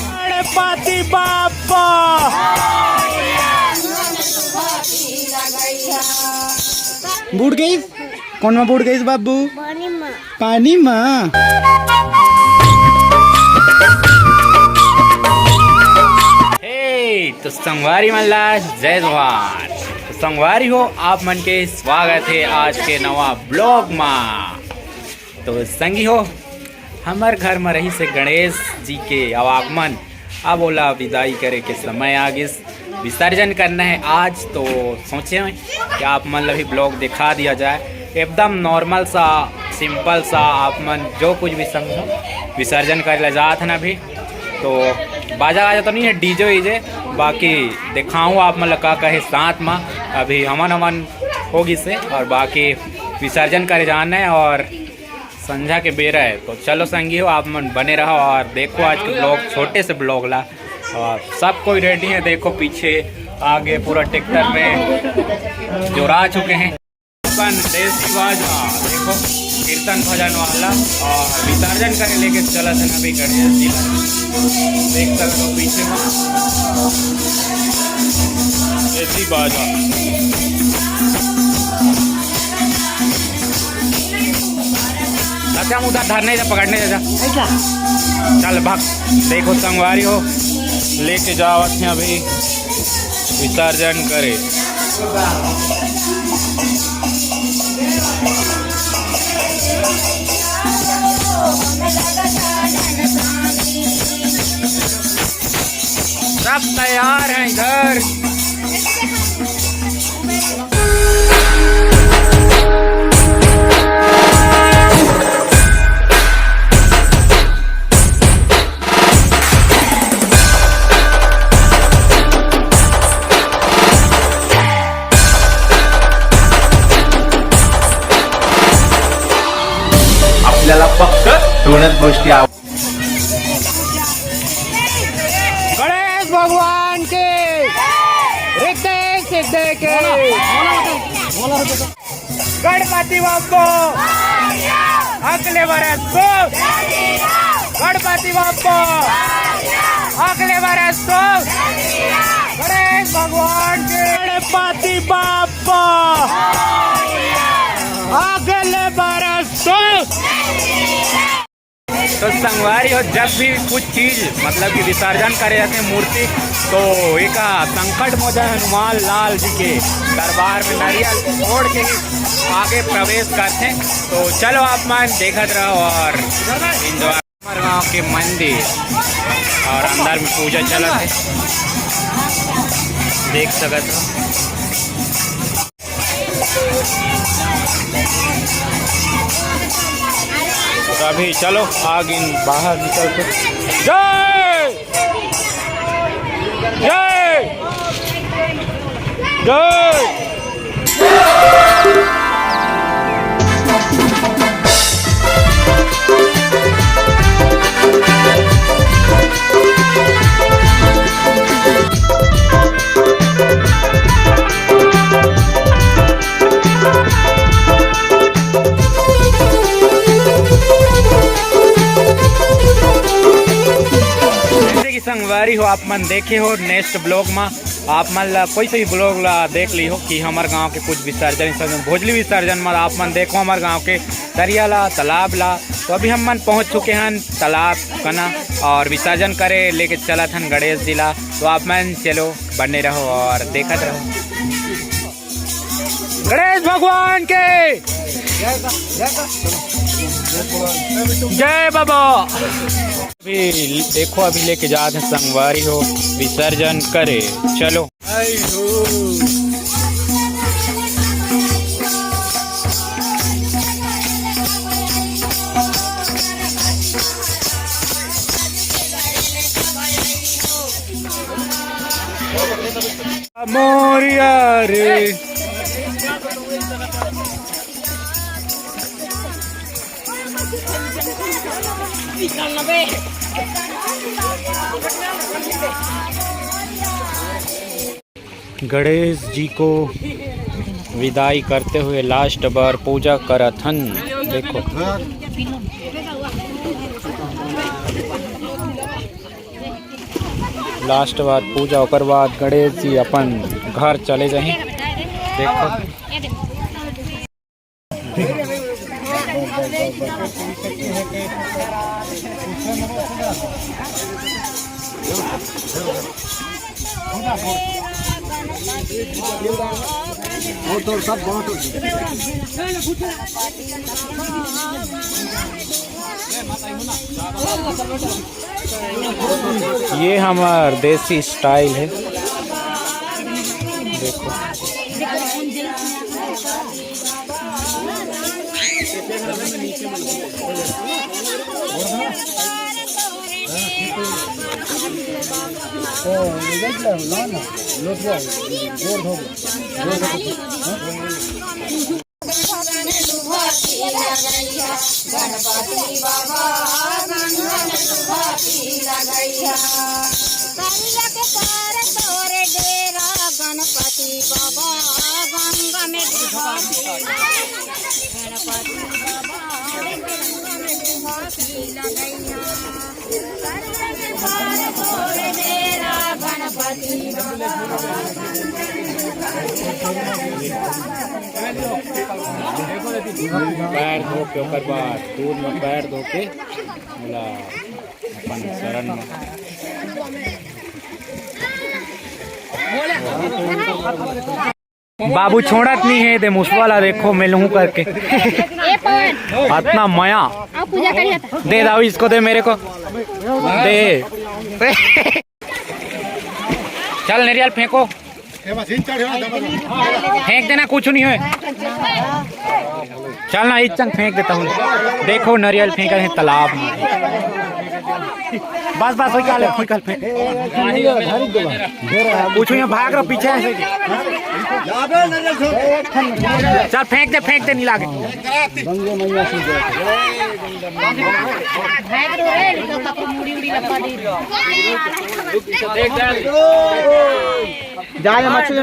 गणपति बाप्पा बुड़ गई। कौन में बुड़ गई बाबू? पानी में। तो संगवारी मल्ला जय जवान। तो संगवारी हो आप मन के स्वागत है आज के नवा ब्लॉग में। तो संगी हो हमार घर में रही से गणेश जी के आवागमन अब ओला विदाई करे के समय आ गए, विसर्जन करना है आज। तो सोचे कि आप मन भी ब्लॉग दिखा दिया जाए, एकदम नॉर्मल सा सिंपल सा आप मन जो कुछ भी समझो विसर्जन कर ले जात ना भी। तो बाजा गाजा तो नहीं है, डीजे वीजे, बाकी दिखाऊँ आप मतलब का कहे साथ में अभी हमन होगी से, और बाकी विसर्जन करे जाना है और संध्या के बेरा है। तो चलो संगी हो आप मन बने रहो और देखो आज के ब्लॉग, छोटे से ब्लॉग ला। और सब कोई रेडी है, देखो पीछे आगे पूरा ट्रैक्टर में जोड़ा चुके हैं। देखो कीर्तन भजन वाला और विसर्जन करे लेके चला था अभी गणेश जी। देख सकते हो पीछे में ऐसी बाजा। अच्छा हम उधर धरने से पकड़ने जा चल भाग। देखो संगवारी हो लेके जाओ अभी विसर्जन करे। सब तैयार हैं इधर। आपल्याला फक्त दोनच गोष्टी गणेश भगवान के हृदय सिद्धे के गणपति बाप्पा अगले बरस को, गणपति बाप्पा अगले बरस को, गणेश भगवान के गणपति बाप्पा अगले बरस को। तो संगवारी हो जब भी कुछ चीज मतलब कि विसर्जन करे जाते हैं मूर्ति, तो एक संकट मोचन हनुमान लाल जी के दरबार में नारियल ओढ़ के आगे प्रवेश करते हैं। तो चलो आप मान देखते रहो और इंजॉय। हमारे गाँव के मंदिर और अंदर में पूजा चला है, देख सकते हो। अभी चलो आगे बाहर निकलते। जय जय जय। संगवारी हो आप मन देखे हो नेक्स्ट ब्लॉग में आप मन ला कोई से भी ब्लॉग ला देख ली हो कि हमारे गांव के कुछ विसर्जन भोजली विसर्जन में आप मन देखो हमारे गांव के दरिया ला तालाब ला। तो अभी हम मन पहुंच चुके हैं तालाब कना और विसर्जन करे लेके चला था गणेश जी ला। तो आप मन चलो बने रहो और देखते रहो। गणेश भगवान के जय बाबा। अभी देखो अभी लेके जाते हैं संगवारी हो विसर्जन करे, चलो। मोरिया रे गणेश जी को विदाई करते हुए लास्ट बार पूजा करथन। देखो लास्ट बाद पूजा ओकर बाद गणेश जी अपन घर चले जाए। देखो ये हमार देसी स्टाइल है। देखो गणपति बाबा गणपति बाबा गंगा में पैर धो के ओकर बाद दूध में पैर धो के बोला अपन शरण में। बाबू छोड़त नहीं है दे मुसवाला। देखो मैं लूँ करके इतना माया दे दाऊ इसको दे मेरे को दे। चल नारियल फेंको, फेंक देना कुछ नहीं है। चल ना इचंग फेंक देता हूँ। देखो नारियल फेंका है तालाब में। बस बस वही निकल फेंक कुछ यहाँ भाग रहा पीछे ऐसे। चल फेंक दे नहीं लागे। जाए मछली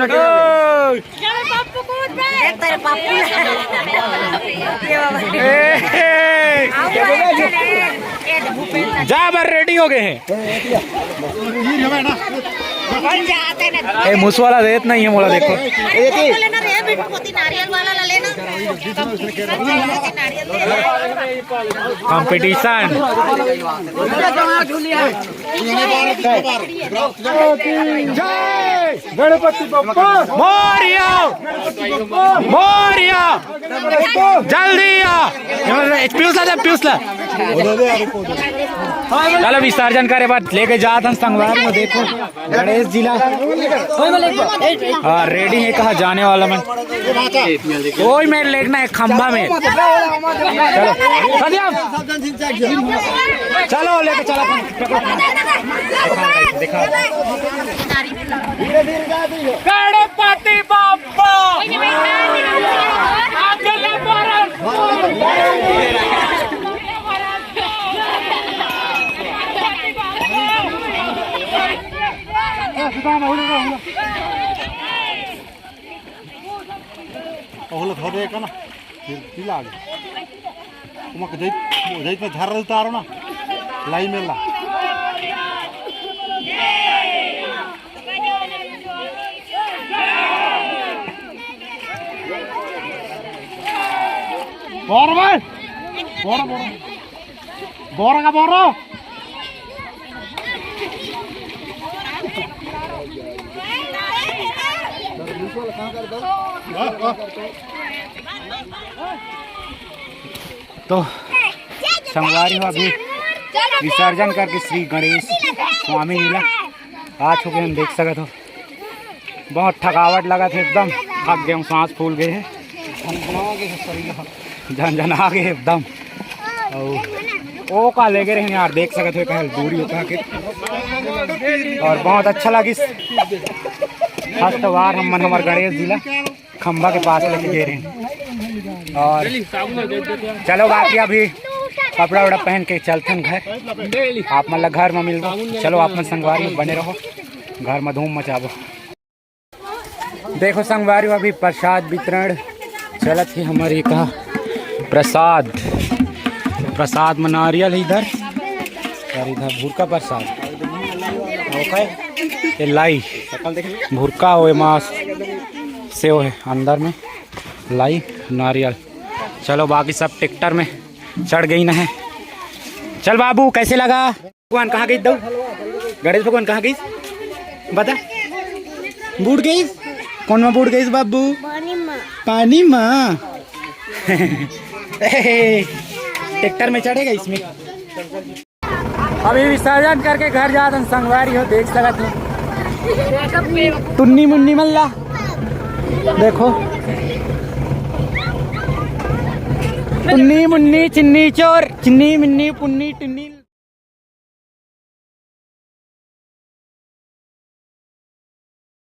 जा बर रेडी हो गए हैं। मुसवाला देत नहीं है मोला। देखो कंपटीशन गणपति बप्पा मोरिया मोरिया जल्दी आ। पियूसला चलो विसर्जन करे बाद लेके जात हम संगवार में। देखो गणेश जिला रेडी है। कहा जाने वाला मैं कोई मेरे लेना है खंभा में। चलो लेके चला गणपति बाप्पा ना झार उतारो ना लाई मेला बोरा तो संगवारी हो अभी विसर्जन करके श्री गणेश स्वामी लीला आ चुके हम। देख सकते हो बहुत थकावट लगा था, एकदम थक गए हूँ, सांस फूल गए हैं, झनझना गए एकदम। ओ का ले गए रहे यार, देख सकते हो कहीं दूरी होता के। और बहुत अच्छा लगी फर्स्ट बार हम हमारे गणेश जिला खंबा के पास लेके गए रहे। और चलो बाकी अभी कपड़ा वपड़ा पहन के चलते हैं घर। आप मतलब घर में मिल दो। चलो आप में संगवारी में बने रहो, घर में धूम मचाबो। देखो संगवारी अभी प्रसाद वितरण चलत ही हमारी का प्रसाद प्रसाद में नारियल है इधर, और इधर भूरका प्रसाद ओके। ये लाई भूरका हो मास सेव है, अंदर में लाई नारियल। चलो बाकी सब ट्रैक्टर में चढ़ गई ना है। चल बाबू कैसे लगा? भगवान कहाँ गई? दो गणेश भगवान कहाँ गई बता? बूढ़ गई? कौन में बूढ़ गई बाबू? पानी माँ ट्रैक्टर में चढ़ेगा इसमें। अभी विसर्जन करके घर जाते संगवारी हो, देख सकते हो टुन्नी मुन्नी मल्ला देखो, टुन्नी मुन्नी चिन्नी चोर, चिन्नी मुन्नी पुन्नी टुन्नी।